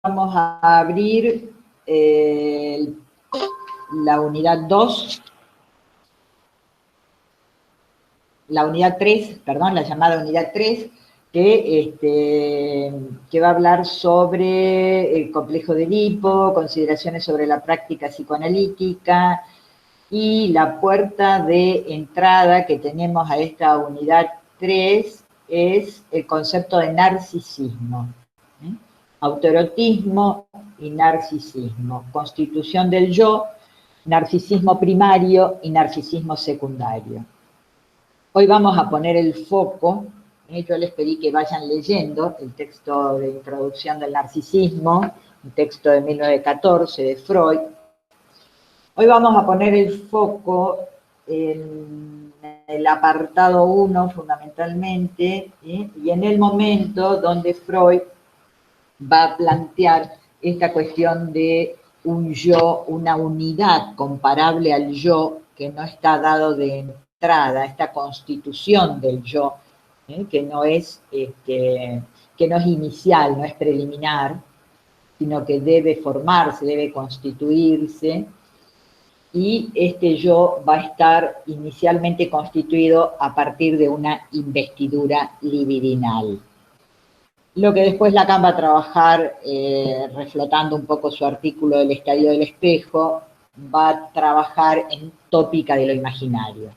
vamos a abrir la unidad 2, la unidad 3, perdón, la llamada unidad 3, que va a hablar sobre el complejo de Edipo, consideraciones sobre la práctica psicoanalítica, y la puerta de entrada que tenemos a esta unidad 3 es el concepto de narcisismo. Autoerotismo y narcisismo, constitución del yo, narcisismo primario y narcisismo secundario. Hoy vamos a poner el foco, yo les pedí que vayan leyendo el texto de introducción del narcisismo, un texto de 1914 de Freud. Hoy vamos a poner el foco en el apartado 1 fundamentalmente, y en el momento donde Freud va a plantear esta cuestión de un yo, una unidad comparable al yo que no está dado de entrada, esta constitución del yo, que no es inicial, no es preliminar, sino que debe formarse, debe constituirse, y este yo va a estar inicialmente constituido a partir de una investidura libidinal. Lo que después Lacan va a trabajar, reflotando un poco su artículo del estadio del espejo, va a trabajar en tópica de lo imaginario,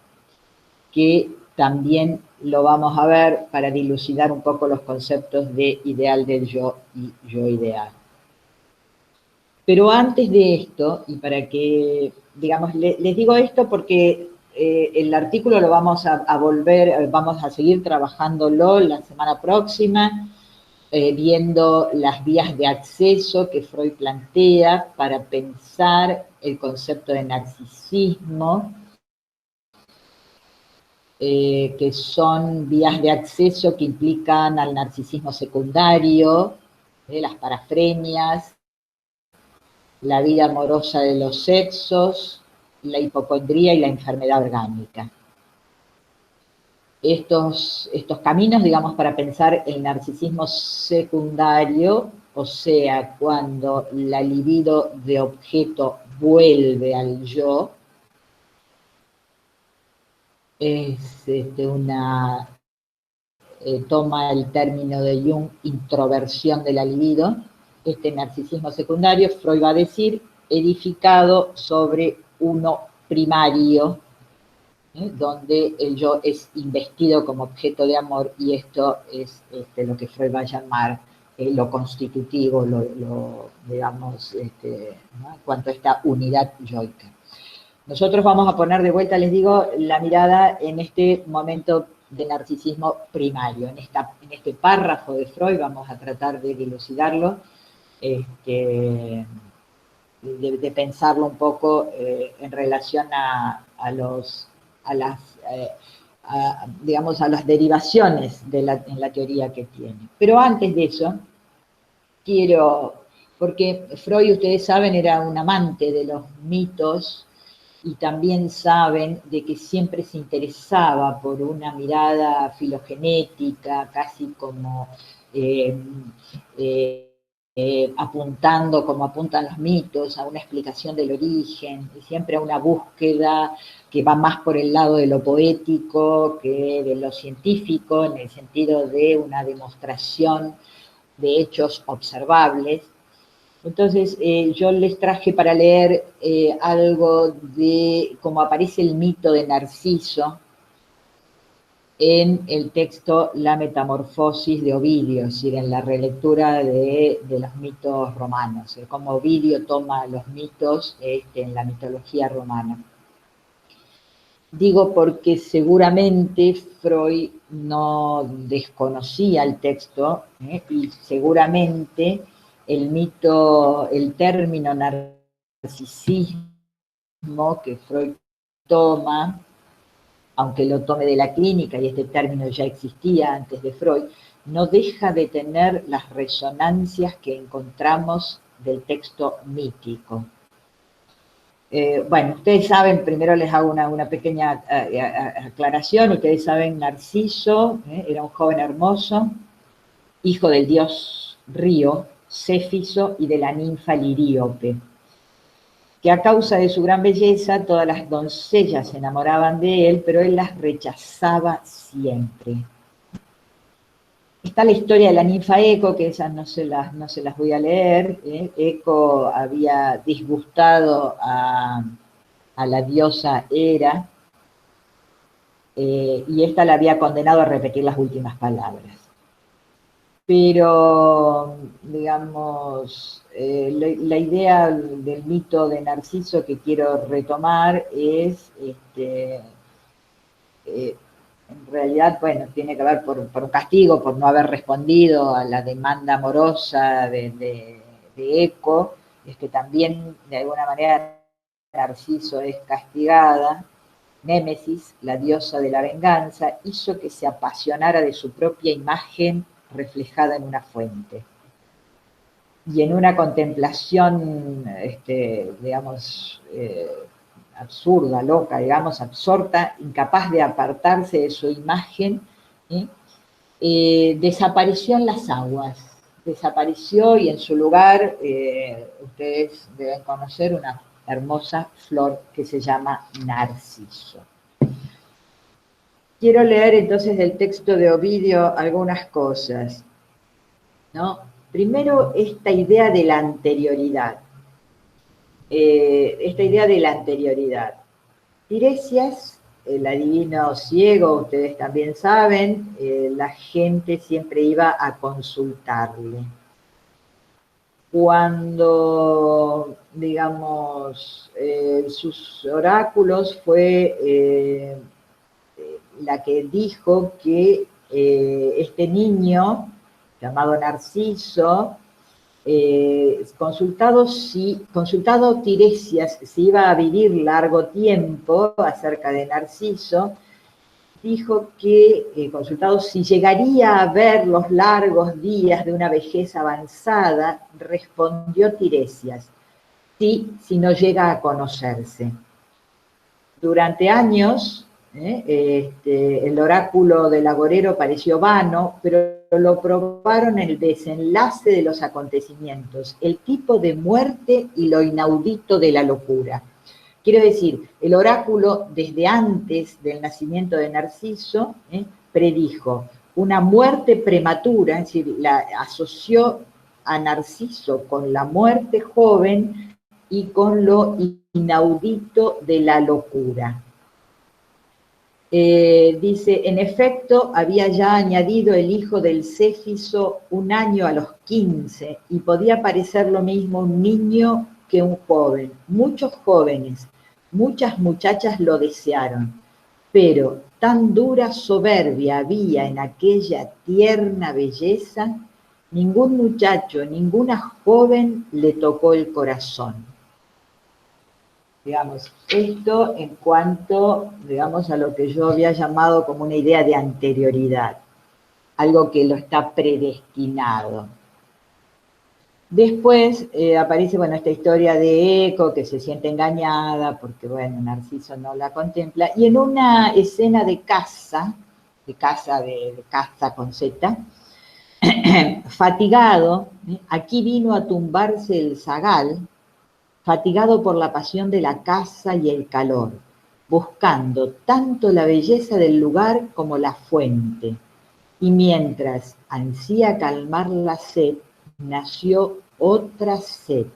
que también lo vamos a ver para dilucidar un poco los conceptos de ideal del yo y yo ideal. Pero antes de esto, y para que, digamos, les digo esto porque el artículo lo vamos a volver, vamos a seguir trabajándolo la semana próxima, viendo las vías de acceso que Freud plantea para pensar el concepto de narcisismo, que son vías de acceso que implican al narcisismo secundario, las parafrenias, la vida amorosa de los sexos, la hipocondría y la enfermedad orgánica. Estos caminos, digamos, para pensar el narcisismo secundario, o sea, cuando la libido de objeto vuelve al yo, es toma el término de Jung, introversión de la libido. Este narcisismo secundario, Freud va a decir, edificado sobre uno primario, donde el yo es investido como objeto de amor, y esto es lo que Freud va a llamar lo constitutivo, digamos, ¿no? En cuanto a esta unidad yoica. Nosotros vamos a poner de vuelta, les digo, la mirada en este momento de narcisismo primario. En este párrafo de Freud vamos a tratar de dilucidarlo, de pensarlo un poco en relación a las derivaciones en la teoría que tiene. Pero antes de eso, porque Freud, ustedes saben, era un amante de los mitos, y también saben de que siempre se interesaba por una mirada filogenética, casi como apuntando, como apuntan los mitos, a una explicación del origen, y siempre a una búsqueda que va más por el lado de lo poético que de lo científico, en el sentido de una demostración de hechos observables. Entonces, yo les traje para leer algo de cómo aparece el mito de Narciso en el texto La Metamorfosis de Ovidio, es decir, en la relectura de los mitos romanos, cómo Ovidio toma los mitos en la mitología romana. Digo porque seguramente Freud no desconocía el texto, y seguramente el término narcisismo que Freud toma, aunque lo tome de la clínica, y este término ya existía antes de Freud, no deja de tener las resonancias que encontramos del texto mítico. Bueno, ustedes saben, primero les hago una pequeña aclaración, ustedes saben, Narciso era un joven hermoso, hijo del dios Río, Céfiso y de la ninfa Liríope, que a causa de su gran belleza todas las doncellas se enamoraban de él, pero él las rechazaba siempre. Está la historia de la ninfa Eco, que esas no se las voy a leer. Eco había disgustado a la diosa Hera, y esta la había condenado a repetir las últimas palabras. Pero, digamos, la idea del mito de Narciso que quiero retomar es, en realidad, bueno, tiene que ver por un castigo, por no haber respondido a la demanda amorosa de Eco, es que también, de alguna manera, Narciso es castigada. Némesis, la diosa de la venganza, hizo que se apasionara de su propia imagen reflejada en una fuente. Y en una contemplación, digamos, absurda, loca, digamos, absorta, incapaz de apartarse de su imagen, desapareció en las aguas. Desapareció y en su lugar, ustedes deben conocer una hermosa flor que se llama narciso. Quiero leer entonces del texto de Ovidio algunas cosas, ¿no? Primero, esta idea de la anterioridad. Tiresias, el adivino ciego, ustedes también saben, la gente siempre iba a consultarle. Cuando, digamos, sus oráculos fue la que dijo que este niño, llamado Narciso, consultado Tiresias si iba a vivir largo tiempo acerca de Narciso, dijo que, consultado si llegaría a ver los largos días de una vejez avanzada, respondió Tiresias, sí, si no llega a conocerse. Durante años, el oráculo del agorero pareció vano, pero lo probaron el desenlace de los acontecimientos, el tipo de muerte y lo inaudito de la locura. Quiero decir, el oráculo desde antes del nacimiento de Narciso predijo una muerte prematura, es decir, la asoció a Narciso con la muerte joven y con lo inaudito de la locura. Dice, en efecto, había ya añadido el hijo del Céfiso 1 año a los 15 y podía parecer lo mismo un niño que un joven. Muchos jóvenes, muchas muchachas lo desearon, pero tan dura soberbia había en aquella tierna belleza, ningún muchacho, ninguna joven le tocó el corazón. Digamos, esto en cuanto, digamos, a lo que yo había llamado como una idea de anterioridad, algo que lo está predestinado. Después aparece, bueno, esta historia de Eco, que se siente engañada porque, bueno, Narciso no la contempla, y en una escena de caza con Z, fatigado, aquí vino a tumbarse el zagal, fatigado por la pasión de la caza y el calor, buscando tanto la belleza del lugar como la fuente. Y mientras ansía calmar la sed, nació otra sed.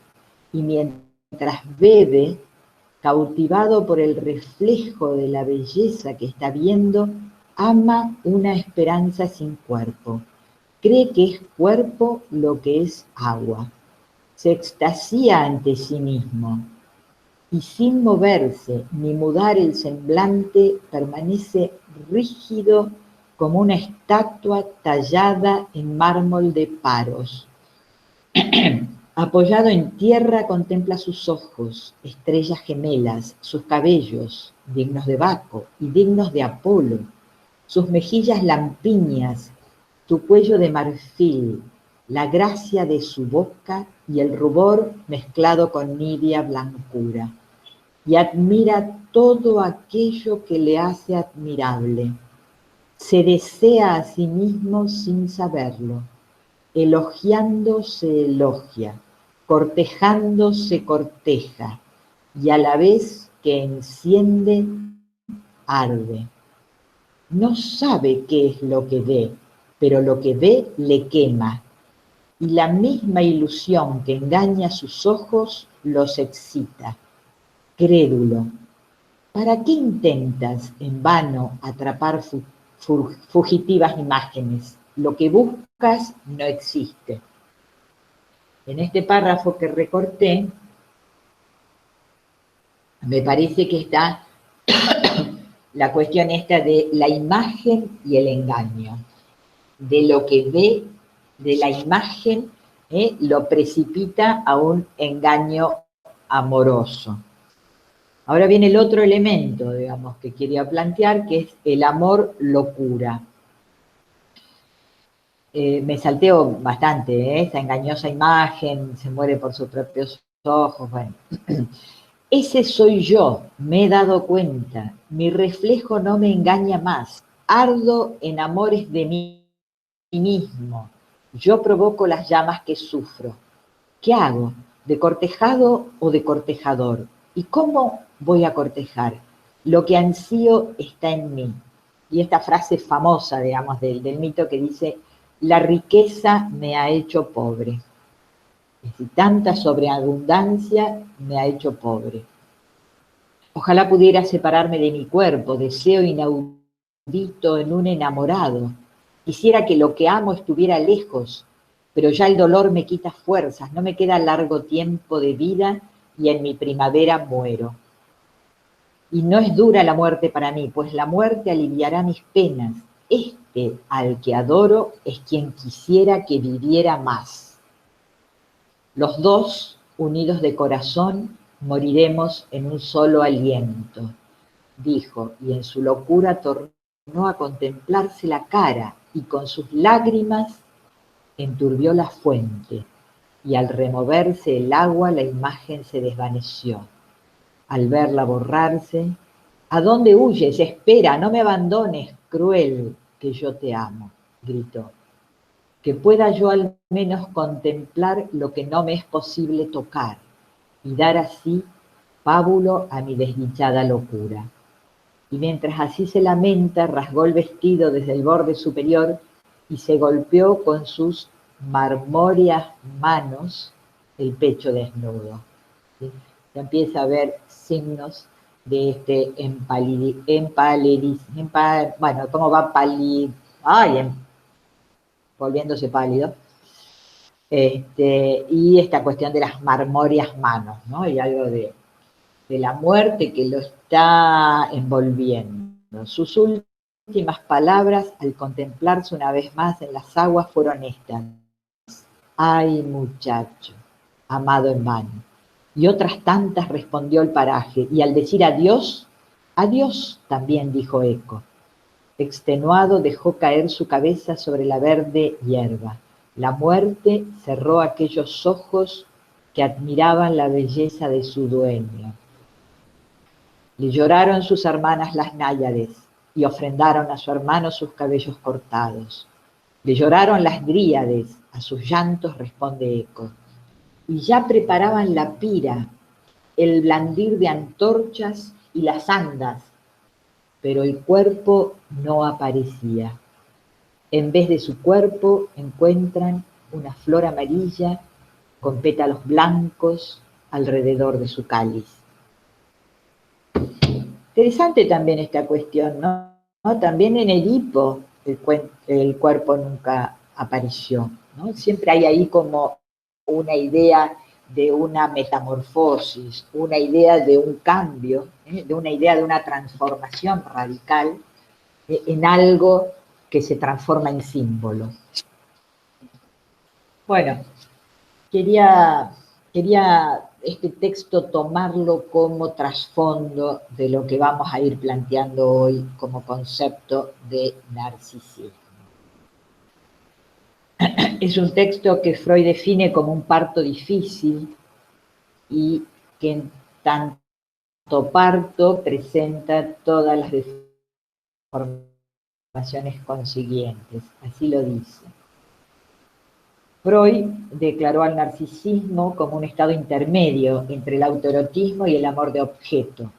Y mientras bebe, cautivado por el reflejo de la belleza que está viendo, ama una esperanza sin cuerpo. Cree que es cuerpo lo que es agua. Se extasía ante sí mismo y sin moverse ni mudar el semblante permanece rígido como una estatua tallada en mármol de Paros. Apoyado en tierra contempla sus ojos, estrellas gemelas, sus cabellos, dignos de Baco y dignos de Apolo, sus mejillas lampiñas, su cuello de marfil, la gracia de su boca y el rubor mezclado con nibia blancura. Y admira todo aquello que le hace admirable. Se desea a sí mismo sin saberlo. elogiando se elogia, cortejando se corteja, y a la vez que enciende, arde. No sabe qué es lo que ve, pero lo que ve le quema, y la misma ilusión que engaña sus ojos los excita. Crédulo, ¿para qué intentas en vano atrapar fugitivas imágenes? Lo que buscas no existe. En este párrafo que recorté, me parece que está la cuestión esta de la imagen y el engaño, de lo que ve, de la imagen, lo precipita a un engaño amoroso. Ahora viene el otro elemento, digamos, que quería plantear, que es el amor locura. Me salteo bastante, esa engañosa imagen, se muere por sus propios ojos, bueno. Ese soy yo, me he dado cuenta, mi reflejo no me engaña más, ardo en amores de mí mismo, yo provoco las llamas que sufro. ¿Qué hago? ¿De cortejado o de cortejador? ¿Y cómo voy a cortejar? Lo que ansío está en mí. Y esta frase famosa, digamos, del mito que dice, la riqueza me ha hecho pobre. Es decir, tanta sobreabundancia me ha hecho pobre. Ojalá pudiera separarme de mi cuerpo, deseo inaudito en un enamorado. Quisiera que lo que amo estuviera lejos, pero ya el dolor me quita fuerzas, no me queda largo tiempo de vida y en mi primavera muero. Y no es dura la muerte para mí, pues la muerte aliviará mis penas. Este al que adoro es quien quisiera que viviera más. Los dos, unidos de corazón, moriremos en un solo aliento, dijo, y en su locura tornó a contemplarse la cara, y con sus lágrimas enturbió la fuente, y al removerse el agua la imagen se desvaneció. Al verla borrarse, ¿a dónde huyes? Espera, no me abandones, cruel, que yo te amo, gritó. Que pueda yo al menos contemplar lo que no me es posible tocar, y dar así pábulo a mi desdichada locura. Y mientras así se lamenta, rasgó el vestido desde el borde superior y se golpeó con sus marmóreas manos el pecho desnudo. ¿Sí? Se empieza a ver signos de este bueno, cómo va volviéndose pálido, y esta cuestión de las marmóreas manos, ¿no? Y algo de la muerte que lo está envolviendo. Sus últimas palabras al contemplarse una vez más en las aguas fueron estas: ay, muchacho, amado en vano. Y otras tantas respondió el paraje, y al decir adiós, adiós también dijo eco. Extenuado dejó caer su cabeza sobre la verde hierba. La muerte cerró aquellos ojos que admiraban la belleza de su dueño. Le lloraron sus hermanas las náyades y ofrendaron a su hermano sus cabellos cortados. Le lloraron las dríades, a sus llantos responde eco. Y ya preparaban la pira, el blandir de antorchas y las andas, pero el cuerpo no aparecía. En vez de su cuerpo encuentran una flor amarilla con pétalos blancos alrededor de su cáliz. Interesante también esta cuestión, ¿no? También en Edipo el cuerpo nunca apareció, ¿no? Siempre hay ahí como una idea de una metamorfosis, una idea de un cambio, de una idea de una transformación radical en algo que se transforma en símbolo. Bueno, quería este texto tomarlo como trasfondo de lo que vamos a ir planteando hoy como concepto de narcisismo. Es un texto que Freud define como un parto difícil y que en tanto parto presenta todas las deformaciones consiguientes, así lo dice. Freud declaró al narcisismo como un estado intermedio entre el autoerotismo y el amor de objeto,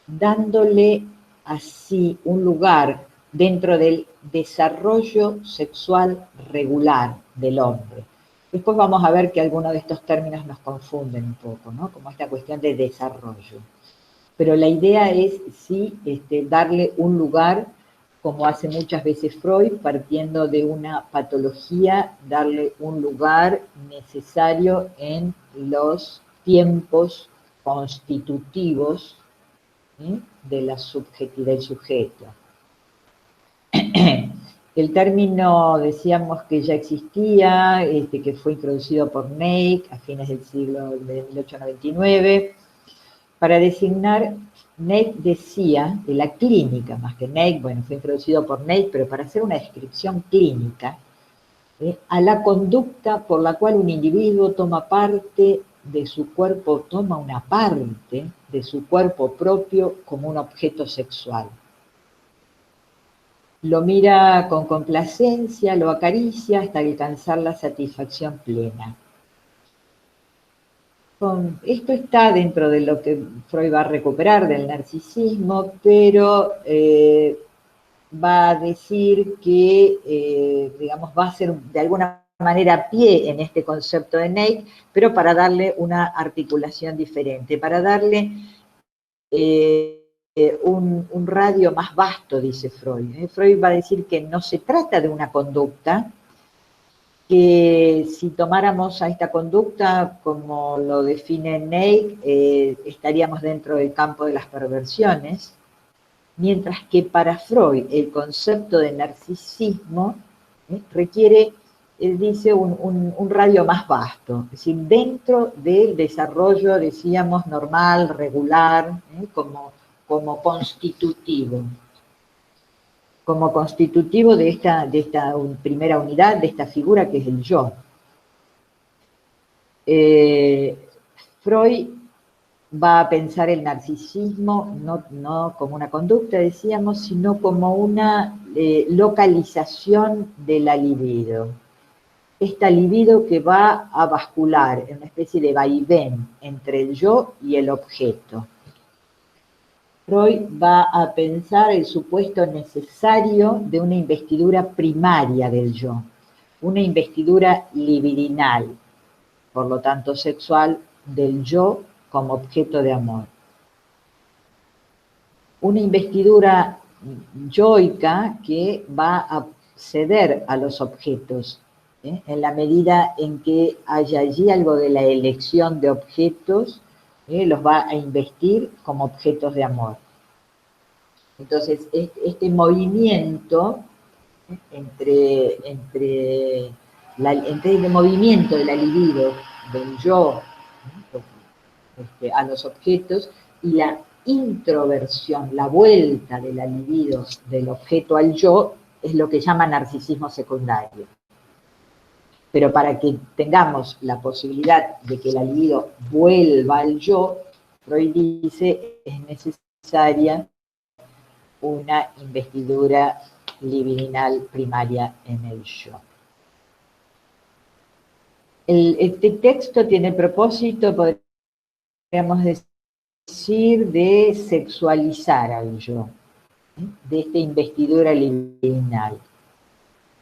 dándole así un lugar dentro del desarrollo sexual regular del hombre. Después vamos a ver que algunos de estos términos nos confunden un poco, ¿no? Como esta cuestión de desarrollo. Pero la idea es sí darle un lugar, como hace muchas veces Freud, partiendo de una patología, darle un lugar necesario en los tiempos constitutivos, ¿sí?, de la subjetividad del sujeto. El término, decíamos que ya existía, que fue introducido por Neig a fines del siglo de 1899, para designar, Neig decía, de la clínica, más que Neig, bueno, fue introducido por Neig, pero para hacer una descripción clínica, a la conducta por la cual un individuo toma parte de su cuerpo, toma una parte de su cuerpo propio como un objeto sexual. Lo mira con complacencia, lo acaricia hasta alcanzar la satisfacción plena. Esto está dentro de lo que Freud va a recuperar del narcisismo, pero va a decir que, digamos, va a ser de alguna manera pie en este concepto de Neig, pero para darle una articulación diferente, para darle un radio más vasto, dice Freud. Freud va a decir que no se trata de una conducta, que si tomáramos a esta conducta como lo define Neig, estaríamos dentro del campo de las perversiones, mientras que para Freud el concepto de narcisismo requiere, él dice, un radio más vasto, es decir, dentro del desarrollo, decíamos, normal, regular, como constitutivo. Como constitutivo de esta primera unidad, de esta figura que es el yo. Freud va a pensar el narcisismo no como una conducta, decíamos, sino como una localización de la libido. Esta libido que va a bascular en una especie de vaivén entre el yo y el objeto. Freud va a pensar el supuesto necesario de una investidura primaria del yo, una investidura libidinal, por lo tanto sexual, del yo como objeto de amor. Una investidura yoica que va a ceder a los objetos, en la medida en que haya allí algo de la elección de objetos, los va a investir como objetos de amor. Entonces, este movimiento entre el movimiento de la libido del yo a los objetos y la introversión, la vuelta de la libido del objeto al yo, es lo que llama narcisismo secundario. Pero para que tengamos la posibilidad de que la libido vuelva al yo, Freud dice, es necesaria una investidura libidinal primaria en el yo. Este texto tiene el propósito, podríamos decir, de sexualizar al yo, de esta investidura libidinal,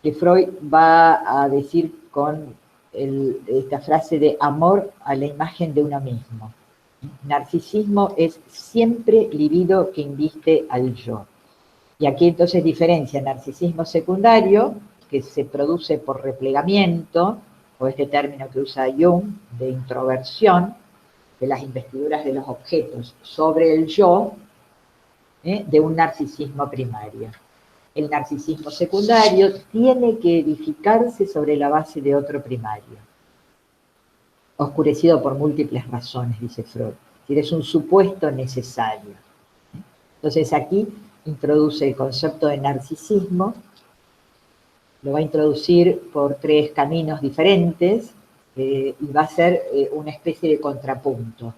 que Freud va a decir con esta frase de amor a la imagen de uno mismo. Narcisismo es siempre libido que inviste al yo. Y aquí entonces diferencia narcisismo secundario, que se produce por replegamiento, o este término que usa Jung, de introversión, de las investiduras de los objetos sobre el yo, de un narcisismo primario. El narcisismo secundario tiene que edificarse sobre la base de otro primario, oscurecido por múltiples razones, dice Freud. Es decir, es un supuesto necesario. Entonces aquí introduce el concepto de narcisismo, lo va a introducir por 3 caminos diferentes, y va a ser una especie de contrapunto.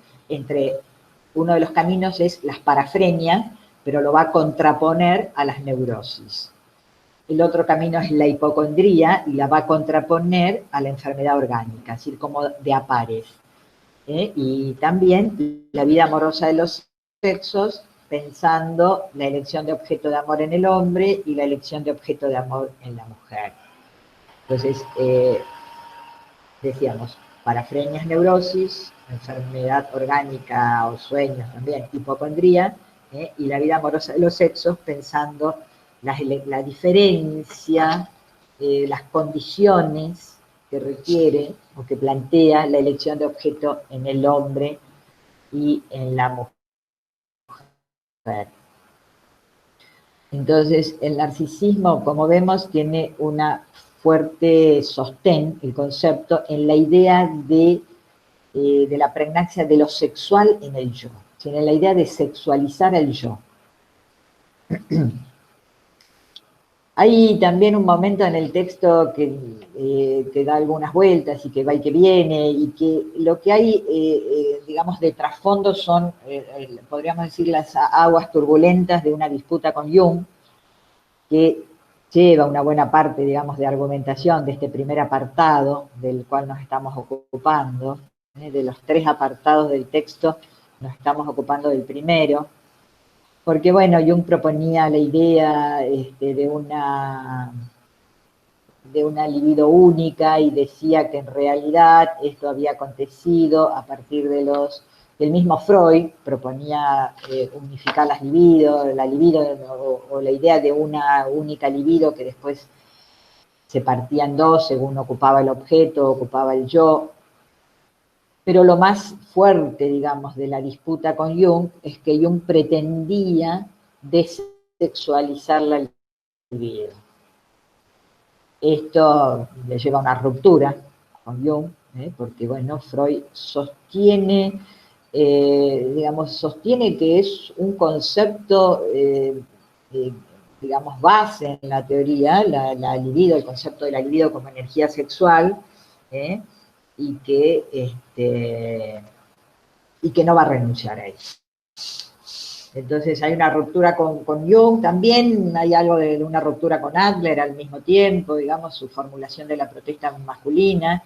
Uno de los caminos es las parafrenias, pero lo va a contraponer a las neurosis. El otro camino es la hipocondría y la va a contraponer a la enfermedad orgánica, es decir, como de a pares. Y también la vida amorosa de los sexos, pensando la elección de objeto de amor en el hombre y la elección de objeto de amor en la mujer. Entonces, decíamos, parafrenias, neurosis, enfermedad orgánica o sueños también, hipocondría, y la vida amorosa de los sexos, pensando la diferencia, las condiciones que requiere o que plantea la elección de objeto en el hombre y en la mujer. Entonces, el narcisismo, como vemos, tiene una fuerte sostén, el concepto, en la idea de la pregnancia de lo sexual en el yo, sino en la idea de sexualizar el yo. Hay también un momento en el texto que da algunas vueltas y que va y que viene, y que lo que hay, digamos, de trasfondo son, podríamos decir, las aguas turbulentas de una disputa con Jung, que lleva una buena parte, digamos, de argumentación de este primer apartado del cual nos estamos ocupando. De los 3 apartados del texto nos estamos ocupando del primero, porque bueno, Jung proponía la idea de una libido única y decía que en realidad esto había acontecido a partir del mismo Freud, proponía unificar las libido, la libido o la idea de una única libido que después se partía en 2 según ocupaba el objeto, ocupaba el yo. Pero lo más fuerte, digamos, de la disputa con Jung es que Jung pretendía desexualizar la libido. Esto le lleva a una ruptura con Jung, porque, bueno, Freud sostiene, sostiene que es un concepto, digamos, base en la teoría, la libido, el concepto de la libido como energía sexual, y que no va a renunciar a eso. Entonces hay una ruptura con Jung, también hay algo de una ruptura con Adler al mismo tiempo, digamos, su formulación de la protesta masculina,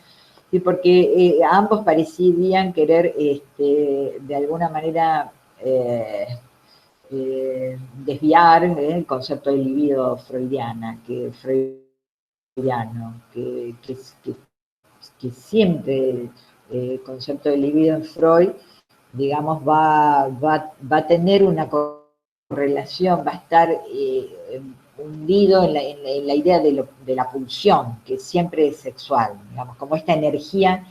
y porque ambos parecían querer, de alguna manera, desviar el concepto de libido freudiano, que siempre el concepto de libido en Freud, digamos, va a tener una correlación, va a estar hundido en la idea de la pulsión, que siempre es sexual, digamos, como esta energía,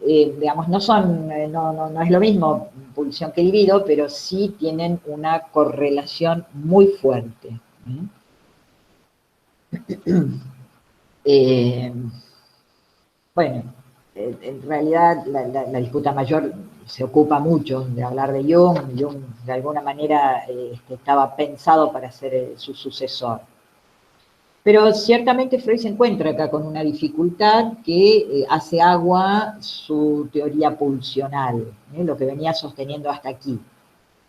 digamos, no es lo mismo pulsión que libido, pero sí tienen una correlación muy fuerte. Bueno, en realidad la disputa mayor se ocupa mucho de hablar de Jung. Jung de alguna manera estaba pensado para ser su sucesor. Pero ciertamente Freud se encuentra acá con una dificultad que hace agua su teoría pulsional, lo que venía sosteniendo hasta aquí,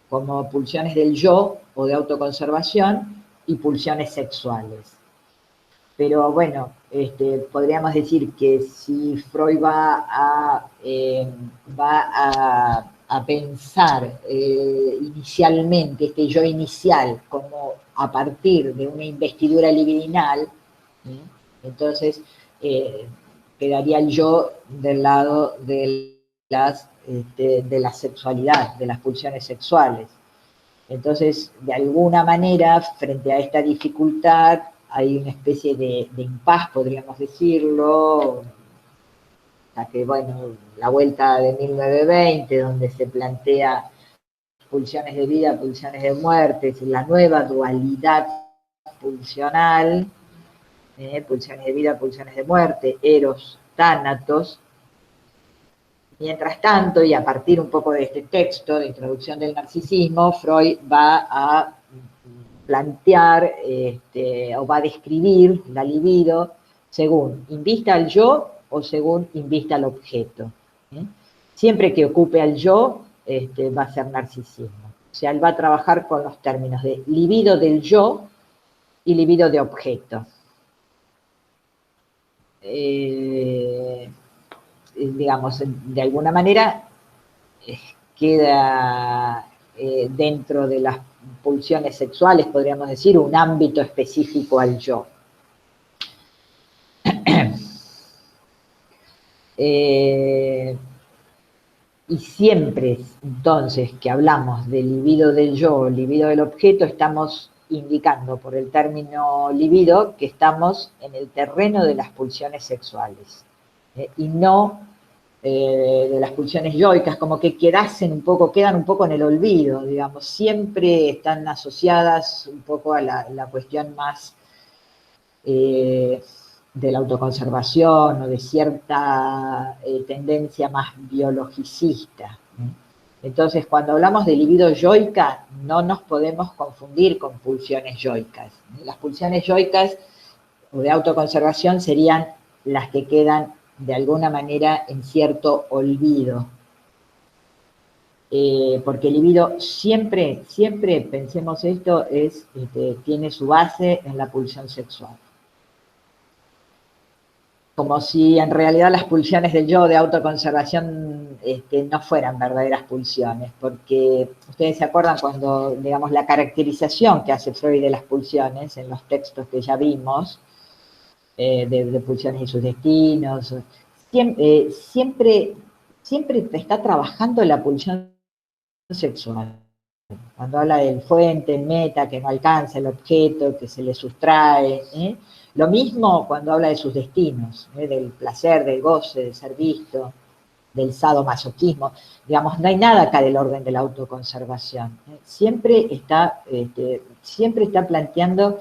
como pulsiones del yo o de autoconservación y pulsiones sexuales. Pero bueno, podríamos decir que si Freud va a pensar inicialmente este yo inicial como a partir de una investidura libidinal, entonces quedaría el yo del lado de la sexualidad, de las pulsiones sexuales. Entonces, de alguna manera, frente a esta dificultad, hay una especie de impas, podríamos decirlo, hasta que, bueno, la vuelta de 1920, donde se plantea pulsiones de vida, pulsiones de muerte, la nueva dualidad pulsional, pulsiones de vida, pulsiones de muerte, eros, tánatos. Mientras tanto, y a partir un poco de este texto de introducción del narcisismo, Freud va a plantear o va a describir la libido según invista al yo o según invista al objeto. Siempre que ocupe al yo, va a ser narcisismo. O sea, él va a trabajar con los términos de libido del yo y libido de objeto. Digamos, de alguna manera queda dentro de las pulsiones sexuales, podríamos decir, un ámbito específico al yo. Y siempre, entonces, que hablamos del libido del yo, libido del objeto, estamos indicando por el término libido que estamos en el terreno de las pulsiones sexuales, y no de las pulsiones yoicas, como que quedan un poco en el olvido, digamos, siempre están asociadas un poco a la cuestión más de la autoconservación o de cierta tendencia más biologicista. Entonces, cuando hablamos de libido yoica, no nos podemos confundir con pulsiones yoicas. Las pulsiones yoicas o de autoconservación serían las que quedan de alguna manera en cierto olvido. Porque el libido siempre, pensemos esto, tiene su base en la pulsión sexual. Como si en realidad las pulsiones del yo de autoconservación no fueran verdaderas pulsiones, porque ustedes se acuerdan cuando, digamos, la caracterización que hace Freud de las pulsiones, en los textos que ya vimos, de pulsiones y sus destinos, siempre está trabajando la pulsión sexual. Cuando habla del fuente, el meta, que no alcanza el objeto, que se le sustrae, Lo mismo cuando habla de sus destinos, del placer, del goce, del ser visto, del sadomasoquismo. Digamos, no hay nada acá del orden de la autoconservación. Siempre está planteando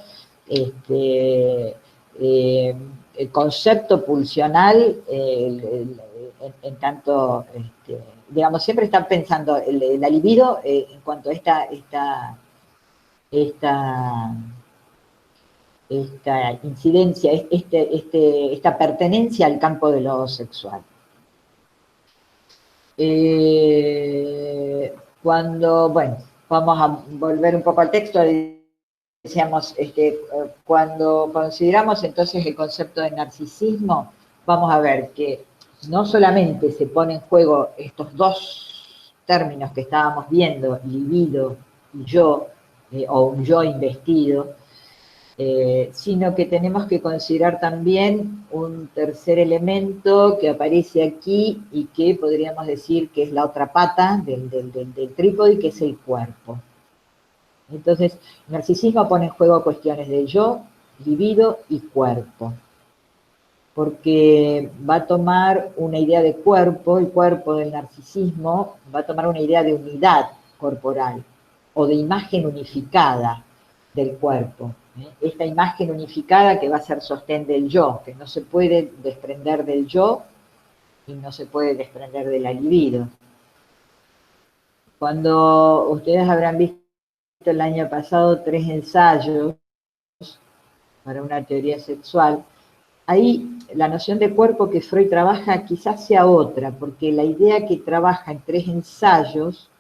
el concepto pulsional en tanto, digamos, siempre está pensando la libido en cuanto a esta incidencia, esta pertenencia al campo de lo sexual. Bueno, vamos a volver un poco al texto, decíamos, cuando consideramos entonces el concepto de narcisismo, vamos a ver que no solamente se pone en juego estos dos términos que estábamos viendo, libido y yo, o un yo investido, sino que tenemos que considerar también un tercer elemento que aparece aquí y que podríamos decir que es la otra pata del trípode, que es el cuerpo. Entonces, el narcisismo pone en juego cuestiones de yo, libido y cuerpo, porque va a tomar una idea de cuerpo, el cuerpo del narcisismo va a tomar una idea de unidad corporal o de imagen unificada del cuerpo. Esta imagen unificada que va a ser sostén del yo, que no se puede desprender del yo y no se puede desprender de la libido. Cuando ustedes habrán visto el año pasado 3 ensayos para una teoría sexual, ahí la noción de cuerpo que Freud trabaja quizás sea otra, porque la idea que trabaja en 3 ensayos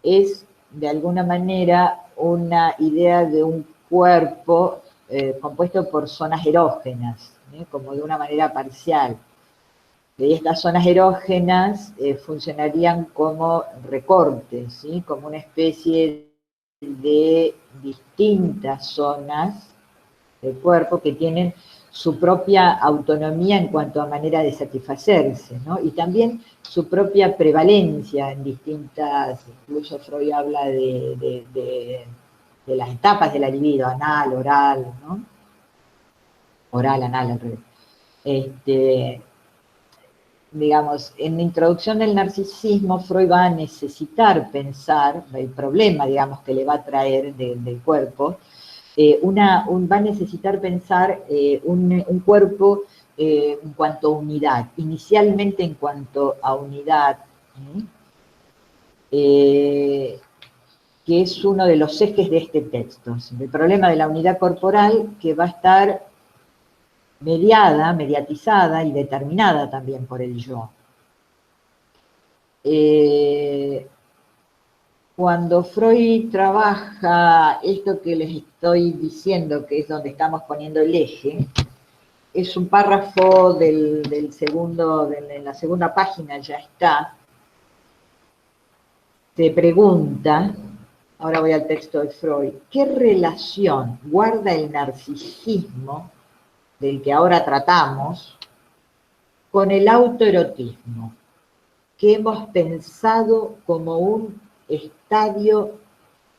es de alguna manera una idea de un cuerpo compuesto por zonas erógenas, como de una manera parcial. Y estas zonas erógenas funcionarían como recortes, ¿sí? Como una especie de distintas zonas del cuerpo que tienen su propia autonomía en cuanto a manera de satisfacerse, ¿no? Y también su propia prevalencia en distintas, incluso Freud habla de las etapas de la libido, anal, oral, ¿no? Oral, anal, al revés. Digamos, en la introducción del narcisismo, Freud va a necesitar pensar el problema, digamos, que le va a traer del cuerpo, va a necesitar pensar un cuerpo en cuanto a unidad, inicialmente en cuanto a unidad, que es uno de los ejes de este texto. El problema de la unidad corporal que va a estar mediatizada y determinada también por el yo. Cuando Freud trabaja esto que les estoy diciendo, que es donde estamos poniendo el eje, es un párrafo del segundo, en la segunda página ya está, se pregunta, ahora voy al texto de Freud, ¿qué relación guarda el narcisismo, del que ahora tratamos, con el autoerotismo, que hemos pensado como un estadio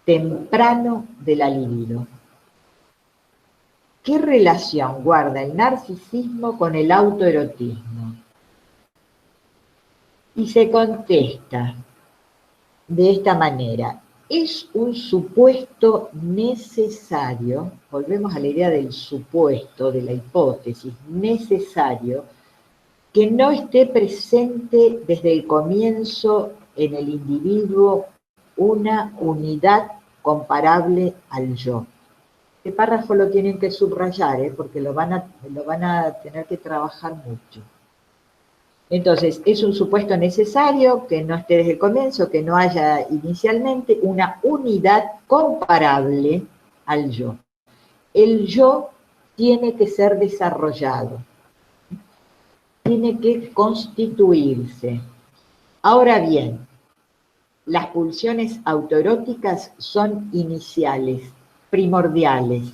temprano de la libido? ¿Qué relación guarda el narcisismo con el autoerotismo? Y se contesta de esta manera: es un supuesto necesario, volvemos a la idea del supuesto, de la hipótesis, necesario, que no esté presente desde el comienzo en el individuo una unidad comparable al yo. Este párrafo lo tienen que subrayar, porque lo van a tener que trabajar mucho. Entonces, es un supuesto necesario que no esté desde el comienzo, que no haya inicialmente una unidad comparable al yo. El yo tiene que ser desarrollado, tiene que constituirse. Ahora bien, las pulsiones autoeróticas son iniciales, primordiales.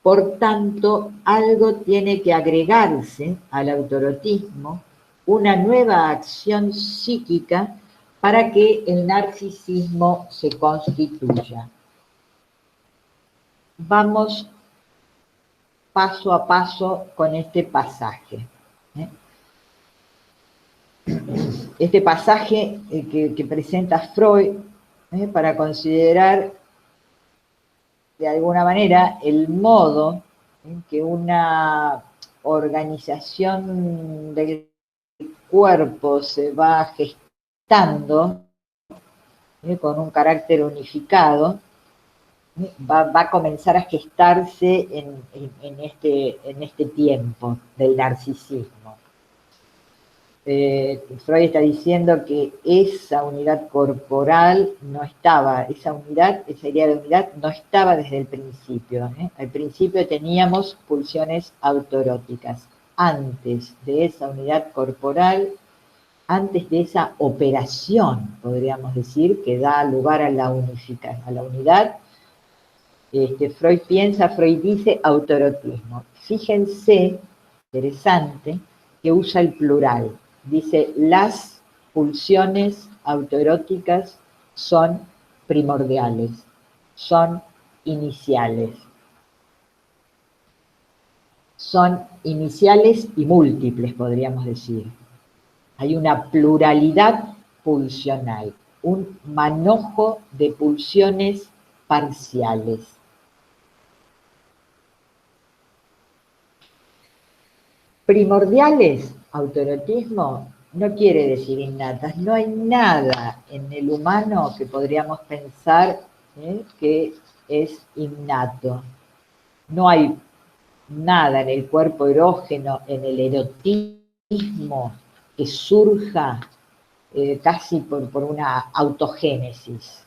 Por tanto, algo tiene que agregarse al autoerotismo, una nueva acción psíquica para que el narcisismo se constituya. Vamos paso a paso con este pasaje. Este pasaje que presenta Freud para considerar de alguna manera el modo en que una organización del cuerpo se va gestando con un carácter unificado, va a comenzar a gestarse en este tiempo del narcisismo. Freud está diciendo que esa unidad corporal no estaba, esa idea de unidad no estaba desde el principio. Al principio teníamos pulsiones autoeróticas. Antes de esa unidad corporal, antes de esa operación, podríamos decir, que da lugar a la unificación, a la unidad, Freud dice autoerotismo. Fíjense, interesante, que usa el plural. Dice, las pulsiones autoeróticas son primordiales, son iniciales. Son iniciales y múltiples, podríamos decir. Hay una pluralidad pulsional, un manojo de pulsiones parciales. Primordiales, autoerotismo, no quiere decir innatas. No hay nada en el humano que podríamos pensar que es innato. No hay nada en el cuerpo erógeno, en el erotismo, que surja casi por una autogénesis.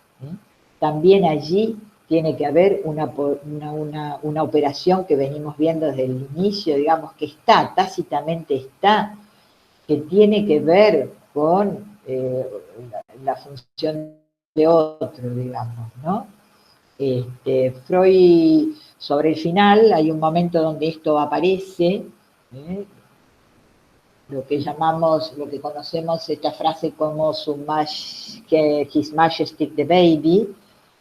También allí tiene que haber una operación que venimos viendo desde el inicio, digamos, que está, tácitamente está, que tiene que ver con la función de otro, digamos, ¿no? Freud, sobre el final, hay un momento donde esto aparece, lo que llamamos, lo que conocemos esta frase como His Majesty the Baby,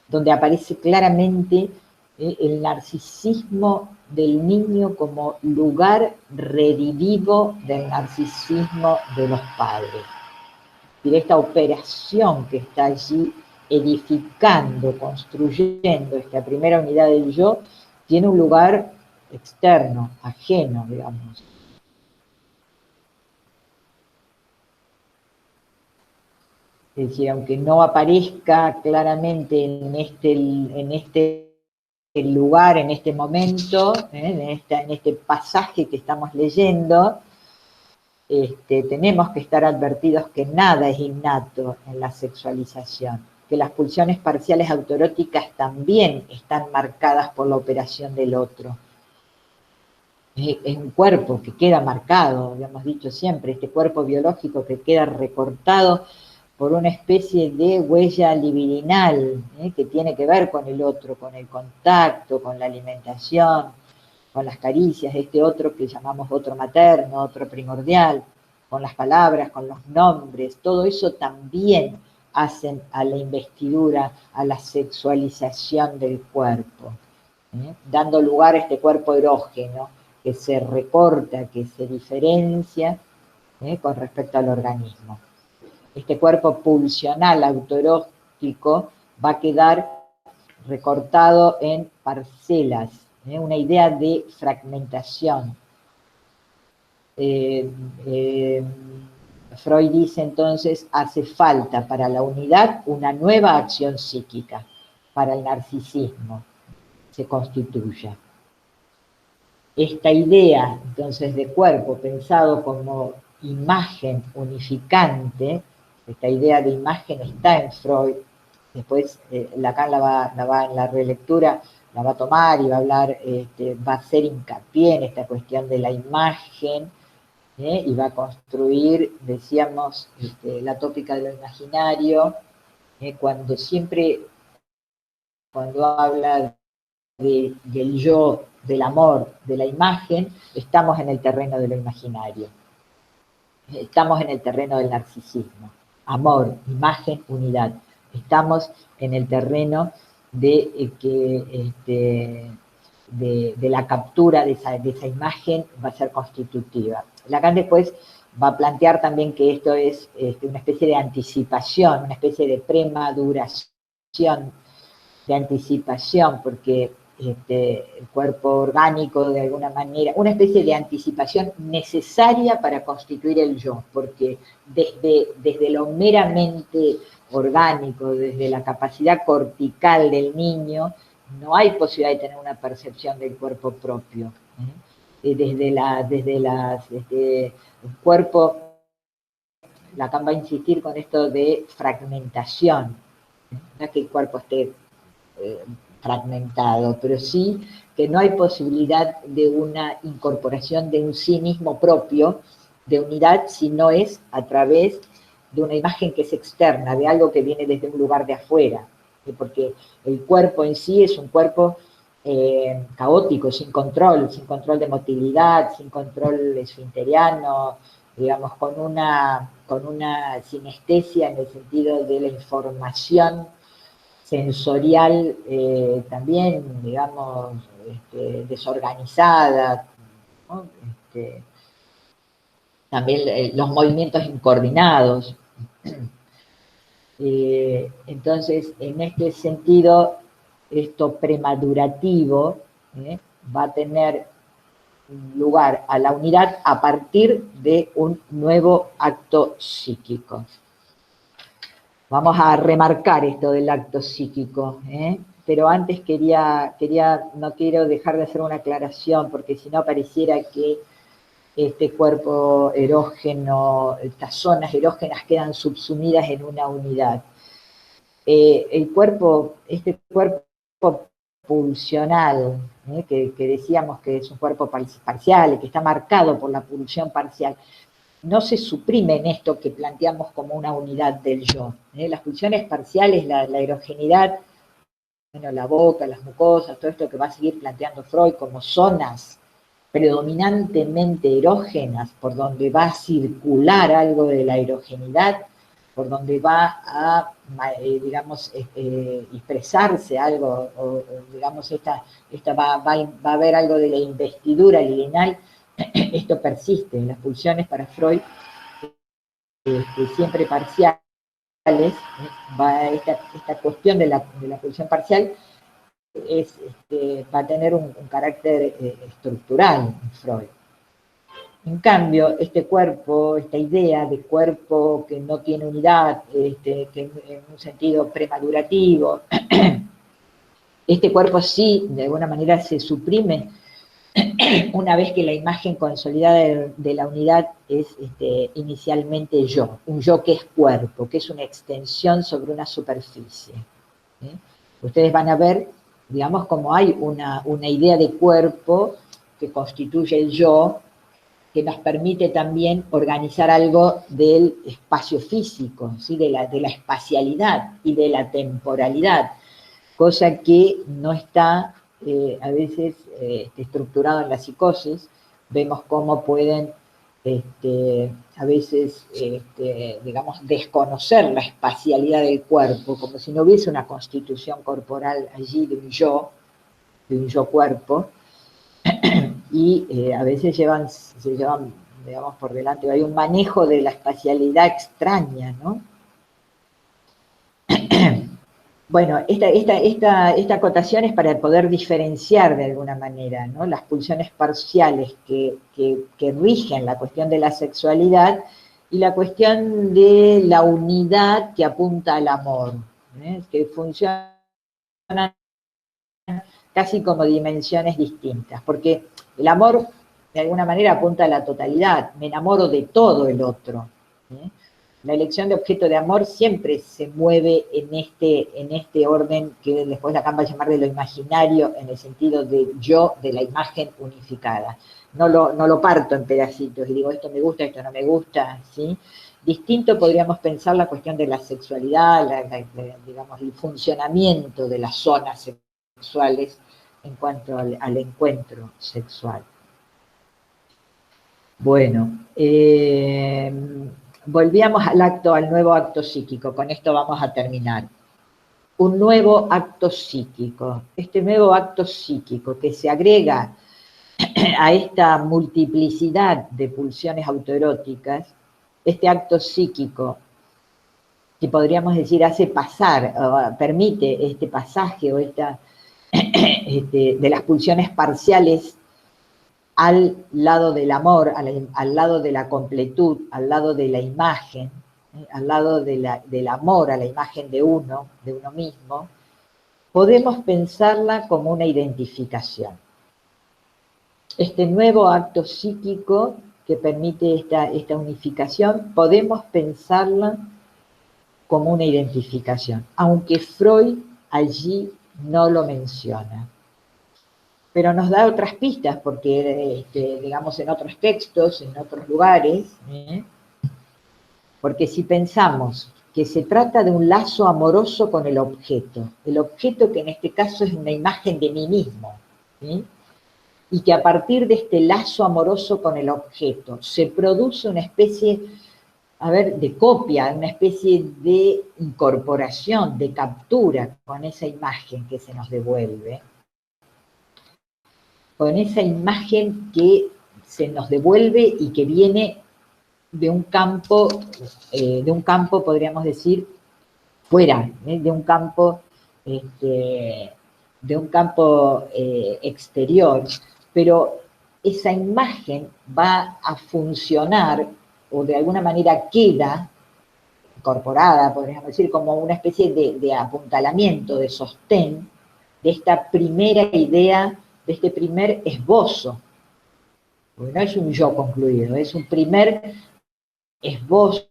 donde aparece claramente el narcisismo del niño como lugar redivivo del narcisismo de los padres. Y esta operación que está allí edificando, construyendo esta primera unidad del yo, tiene un lugar externo, ajeno, digamos. Es decir, aunque no aparezca claramente en este lugar, en este momento, en este pasaje que estamos leyendo, tenemos que estar advertidos que nada es innato en la sexualización, que las pulsiones parciales autoeróticas también están marcadas por la operación del otro. Es un cuerpo que queda marcado, lo hemos dicho siempre, este cuerpo biológico que queda recortado por una especie de huella libidinal, que tiene que ver con el otro, con el contacto, con la alimentación, con las caricias, este otro que llamamos otro materno, otro primordial, con las palabras, con los nombres, todo eso también hacen a la investidura, a la sexualización del cuerpo, dando lugar a este cuerpo erógeno, que se recorta, que se diferencia con respecto al organismo. Este cuerpo pulsional autoerótico va a quedar recortado en parcelas, una idea de fragmentación. Freud dice entonces, hace falta para la unidad una nueva acción psíquica, para el narcisismo se constituya. Esta idea, entonces, de cuerpo pensado como imagen unificante, esta idea de imagen está en Freud, después Lacan la va en la relectura, la va a tomar y va a hablar, va a hacer hincapié en esta cuestión de la imagen, y va a construir, decíamos, la tópica de lo imaginario, cuando habla del yo, del amor, de la imagen, estamos en el terreno de lo imaginario. Estamos en el terreno del narcisismo. Amor, imagen, unidad. Estamos en el terreno de la captura de esa imagen va a ser constitutiva. Lacan después va a plantear también que esto es una especie de anticipación, una especie de premaduración, de anticipación, porque el cuerpo orgánico de alguna manera, una especie de anticipación necesaria para constituir el yo, porque desde lo meramente orgánico, desde la capacidad cortical del niño, no hay posibilidad de tener una percepción del cuerpo propio. Desde el cuerpo, Lacan va a insistir con esto de fragmentación, no es que el cuerpo esté fragmentado, pero sí que no hay posibilidad de una incorporación de un sí mismo propio, de unidad, si no es a través de una imagen que es externa, de algo que viene desde un lugar de afuera, porque el cuerpo en sí es un cuerpo caótico, sin control de motilidad, sin control esfinteriano, digamos, con una sinestesia en el sentido de la información sensorial también, digamos, desorganizada, ¿no? También los movimientos incoordinados. Entonces, en este sentido, esto premadurativo va a tener lugar a la unidad a partir de un nuevo acto psíquico. Vamos a remarcar esto del acto psíquico, pero antes no quiero dejar de hacer una aclaración, porque si no pareciera que este cuerpo erógeno, estas zonas erógenas quedan subsumidas en una unidad. Este cuerpo pulsional, que decíamos que es un cuerpo parcial, que está marcado por la pulsión parcial, no se suprime en esto que planteamos como una unidad del yo. Las pulsiones parciales, la erogenidad, bueno, la boca, las mucosas, todo esto que va a seguir planteando Freud como zonas predominantemente erógenas, por donde va a circular algo de la erogenidad, por donde va a, digamos, expresarse algo, o digamos, va a haber algo de la investidura libidinal. Esto persiste, las pulsiones para Freud, siempre parciales, esta cuestión de la pulsión parcial va a tener un carácter estructural en Freud. En cambio, este cuerpo, esta idea de cuerpo que no tiene unidad, que en un sentido premadurativo, este cuerpo sí, de alguna manera se suprime una vez que la imagen consolidada de la unidad es inicialmente yo, un yo que es cuerpo, que es una extensión sobre una superficie. ¿Sí? Ustedes van a ver, digamos, como hay una idea de cuerpo que constituye el yo, que nos permite también organizar algo del espacio físico, ¿sí? de la espacialidad y de la temporalidad, cosa que no está a veces estructurado en la psicosis. Vemos cómo pueden a veces, digamos, desconocer la espacialidad del cuerpo, como si no hubiese una constitución corporal allí de un yo cuerpo, y a veces se llevan, digamos, por delante, hay un manejo de la espacialidad extraña, ¿no? Bueno, esta acotación es para poder diferenciar de alguna manera, ¿no? Las pulsiones parciales que rigen la cuestión de la sexualidad y la cuestión de la unidad que apunta al amor, que funcionan casi como dimensiones distintas, porque el amor de alguna manera apunta a la totalidad, me enamoro de todo el otro. La elección de objeto de amor siempre se mueve en este orden que después Lacan va a llamar de lo imaginario, en el sentido de yo, de la imagen unificada. No lo parto en pedacitos y digo, esto me gusta, esto no me gusta, ¿sí? Distinto podríamos pensar la cuestión de la sexualidad, digamos, el funcionamiento de las zonas sexuales en cuanto al encuentro sexual. Bueno, volvíamos al nuevo acto psíquico, con esto vamos a terminar. Un nuevo acto psíquico, este nuevo acto psíquico que se agrega a esta multiplicidad de pulsiones autoeróticas, este acto psíquico que podríamos decir hace pasar, permite este pasaje o de las pulsiones parciales al lado del amor, al lado de la completud, al lado de la imagen, al lado del amor a la imagen de uno mismo, podemos pensarla como una identificación. Este nuevo acto psíquico que permite esta unificación, podemos pensarla como una identificación, aunque Freud allí no lo menciona. Pero nos da otras pistas, porque, digamos, en otros textos, en otros lugares, porque si pensamos que se trata de un lazo amoroso con el objeto que en este caso es una imagen de mí mismo, ¿sí? Y que a partir de este lazo amoroso con el objeto se produce una especie, de copia, una especie de incorporación, de captura con esa imagen que se nos devuelve, con esa imagen que se nos devuelve y que viene de un campo, podríamos decir, fuera, de un campo, exterior, pero esa imagen va a funcionar, o de alguna manera queda incorporada, podríamos decir, como una especie de apuntalamiento, de sostén, de esta primera idea, de este primer esbozo, porque no es un yo concluido, es un primer esbozo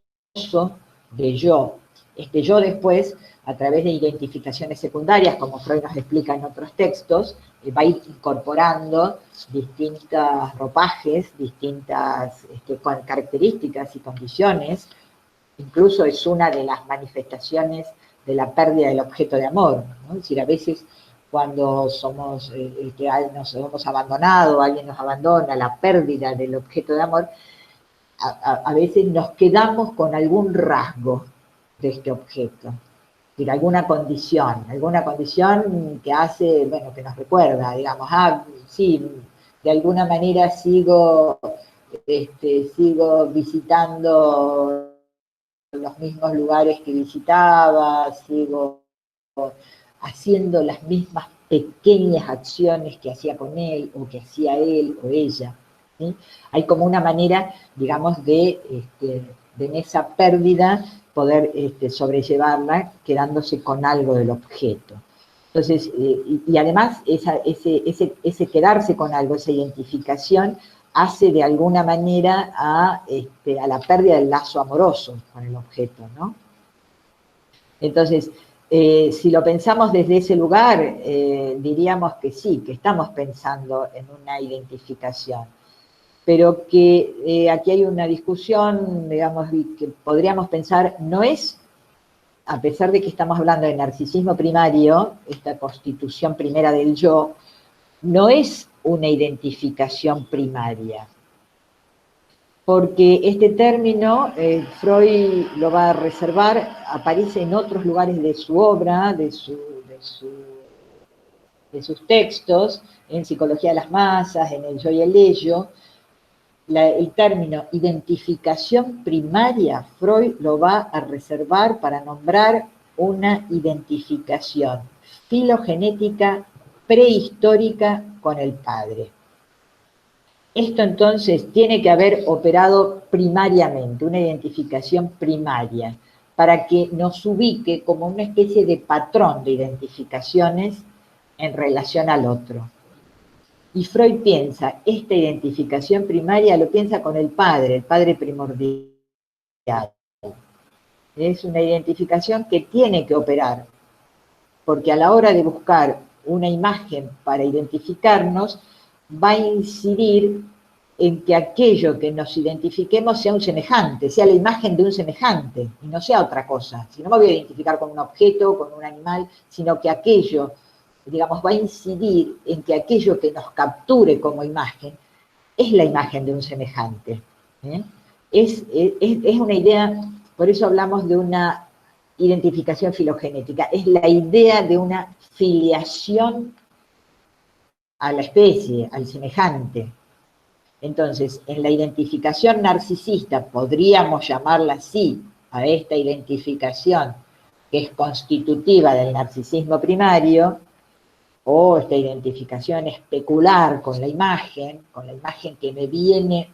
de yo. Este yo después, a través de identificaciones secundarias, como Freud nos explica en otros textos, va a ir incorporando distintos ropajes, distintas características y condiciones. Incluso es una de las manifestaciones de la pérdida del objeto de amor, ¿no? Es decir, a veces cuando nos hemos abandonado, alguien nos abandona, la pérdida del objeto de amor, a veces nos quedamos con algún rasgo de este objeto, es decir, alguna condición que hace, que nos recuerda, digamos, sí, de alguna manera sigo visitando los mismos lugares que visitaba, sigo haciendo las mismas pequeñas acciones que hacía con él, o que hacía él o ella. ¿Sí? Hay como una manera, digamos, de en esa pérdida poder sobrellevarla quedándose con algo del objeto. Entonces, y además ese quedarse con algo, esa identificación, hace de alguna manera a la pérdida del lazo amoroso con el objeto, ¿no? Entonces, si lo pensamos desde ese lugar, diríamos que sí, que estamos pensando en una identificación, pero que aquí hay una discusión, digamos, que podríamos pensar, no es, a pesar de que estamos hablando de narcisismo primario, esta constitución primera del yo, no es una identificación primaria, porque este término Freud lo va a reservar, aparece en otros lugares de su obra, de sus textos, en Psicología de las Masas, en El Yo y el Ello. El término identificación primaria, Freud lo va a reservar para nombrar una identificación filogenética prehistórica con el padre. Esto entonces tiene que haber operado primariamente, una identificación primaria, para que nos ubique como una especie de patrón de identificaciones en relación al otro. Y Freud piensa, esta identificación primaria lo piensa con el padre primordial. Es una identificación que tiene que operar, porque a la hora de buscar una imagen para identificarnos, va a incidir en que aquello que nos identifiquemos sea un semejante, sea la imagen de un semejante, y no sea otra cosa. Si no me voy a identificar con un objeto, con un animal, sino que aquello, digamos, va a incidir en que aquello que nos capture como imagen es la imagen de un semejante. Es una idea, por eso hablamos de una identificación filogenética, es la idea de una filiación a la especie, al semejante. Entonces, en la identificación narcisista, podríamos llamarla así, a esta identificación que es constitutiva del narcisismo primario, o esta identificación especular con la imagen que me viene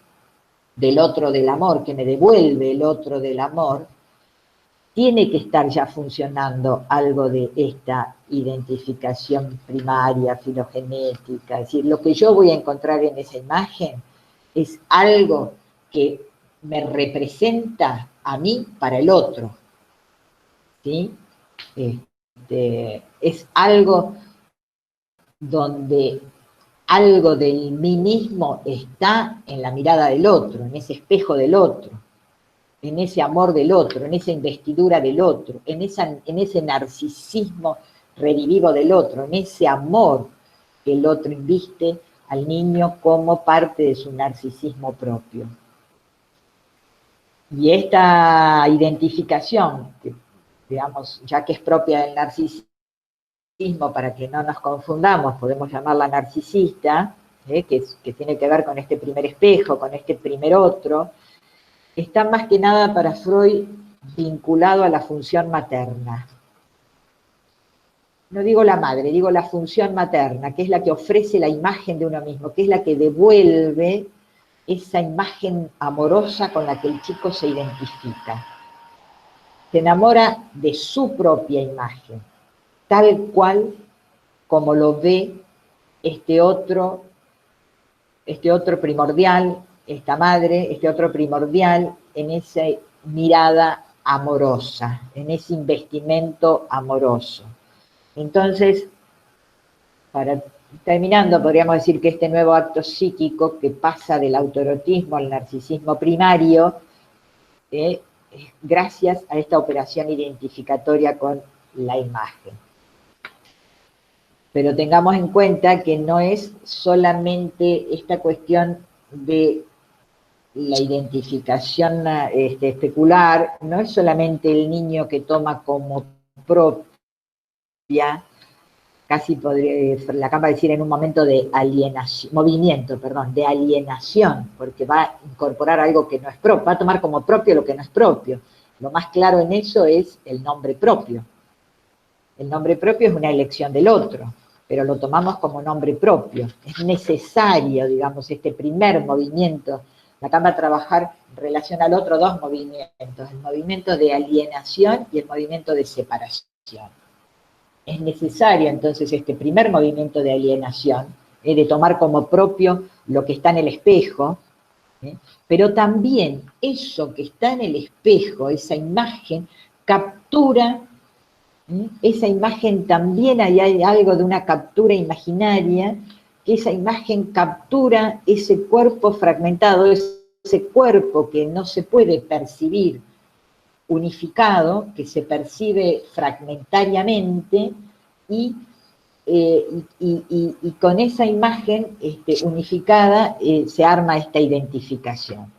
del otro del amor, que me devuelve el otro del amor, tiene que estar ya funcionando algo de esta identificación primaria, filogenética. Es decir, lo que yo voy a encontrar en esa imagen es algo que me representa a mí para el otro. ¿Sí? Es algo donde algo del mí mismo está en la mirada del otro, en ese espejo del otro, en ese amor del otro, en esa investidura del otro, en ese narcisismo redivivo del otro, en ese amor que el otro inviste al niño como parte de su narcisismo propio. Y esta identificación, que, digamos, ya que es propia del narcisismo, para que no nos confundamos, podemos llamarla narcisista, que tiene que ver con este primer espejo, con este primer otro, está más que nada para Freud vinculado a la función materna. No digo la madre, digo la función materna, que es la que ofrece la imagen de uno mismo, que es la que devuelve esa imagen amorosa con la que el chico se identifica. Se enamora de su propia imagen, tal cual como lo ve este otro primordial, esta madre, este otro primordial, en esa mirada amorosa, en ese investimento amoroso. Entonces, terminando, podríamos decir que este nuevo acto psíquico que pasa del autoerotismo al narcisismo primario, gracias a esta operación identificatoria con la imagen. Pero tengamos en cuenta que no es solamente esta cuestión de la identificación especular, no es solamente el niño que toma como propia, casi podría, la acaba de decir en un momento de alienación, de alienación, porque va a incorporar algo que no es propio, va a tomar como propio lo que no es propio. Lo más claro en eso es el nombre propio. El nombre propio es una elección del otro, pero lo tomamos como nombre propio. Es necesario, digamos, este primer movimiento. Acá va a trabajar en relación al otro dos movimientos, el movimiento de alienación y el movimiento de separación. es necesario entonces este primer movimiento de alienación, de tomar como propio lo que está en el espejo, pero también eso que está en el espejo, esa imagen, captura, esa imagen también hay algo de una captura imaginaria, que esa imagen captura ese cuerpo fragmentado, ese cuerpo que no se puede percibir unificado, que se percibe fragmentariamente y con esa imagen unificada se arma esta identificación.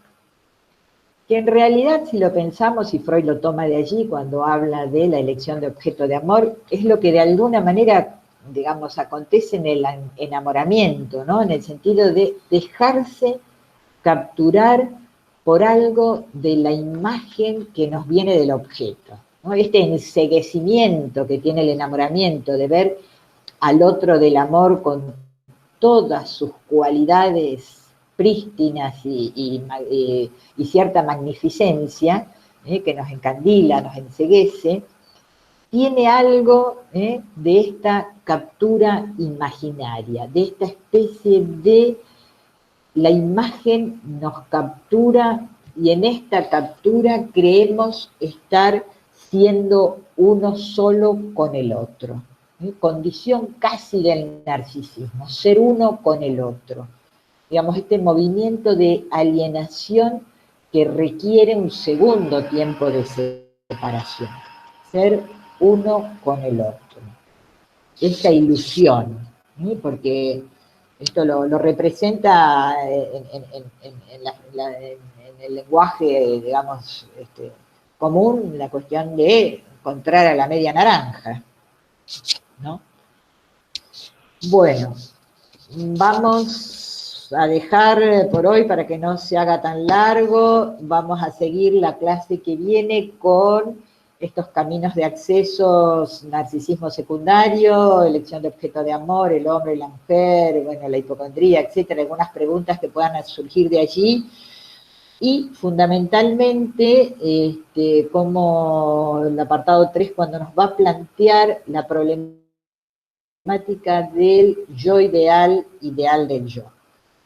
Que en realidad, si lo pensamos, y Freud lo toma de allí cuando habla de la elección de objeto de amor, es lo que de alguna manera, digamos, acontece en el enamoramiento, ¿no? En el sentido de dejarse capturar por algo de la imagen que nos viene del objeto, ¿no? Este enceguecimiento que tiene el enamoramiento de ver al otro del amor con todas sus cualidades prístinas y cierta magnificencia, que nos encandila, nos enceguece, tiene algo de esta captura imaginaria, de esta especie de la imagen nos captura y en esta captura creemos estar siendo uno solo con el otro. Condición casi del narcisismo, ser uno con el otro. Digamos, este movimiento de alienación que requiere un segundo tiempo de separación. Ser uno con el otro. Esta ilusión, porque esto lo representa en el lenguaje, digamos, común, la cuestión de encontrar a la media naranja, ¿no? Bueno, vamos a dejar por hoy para que no se haga tan largo, vamos a seguir la clase que viene con estos caminos de accesos, narcisismo secundario, elección de objeto de amor, el hombre y la mujer, bueno, la hipocondría, etcétera, algunas preguntas que puedan surgir de allí, y fundamentalmente como el apartado 3 cuando nos va a plantear la problemática del yo ideal, ideal del yo.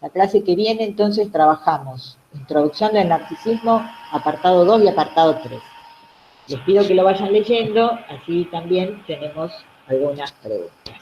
La clase que viene entonces trabajamos introducción del narcisismo, apartado 2 y apartado 3. Les pido que lo vayan leyendo, así también tenemos algunas preguntas.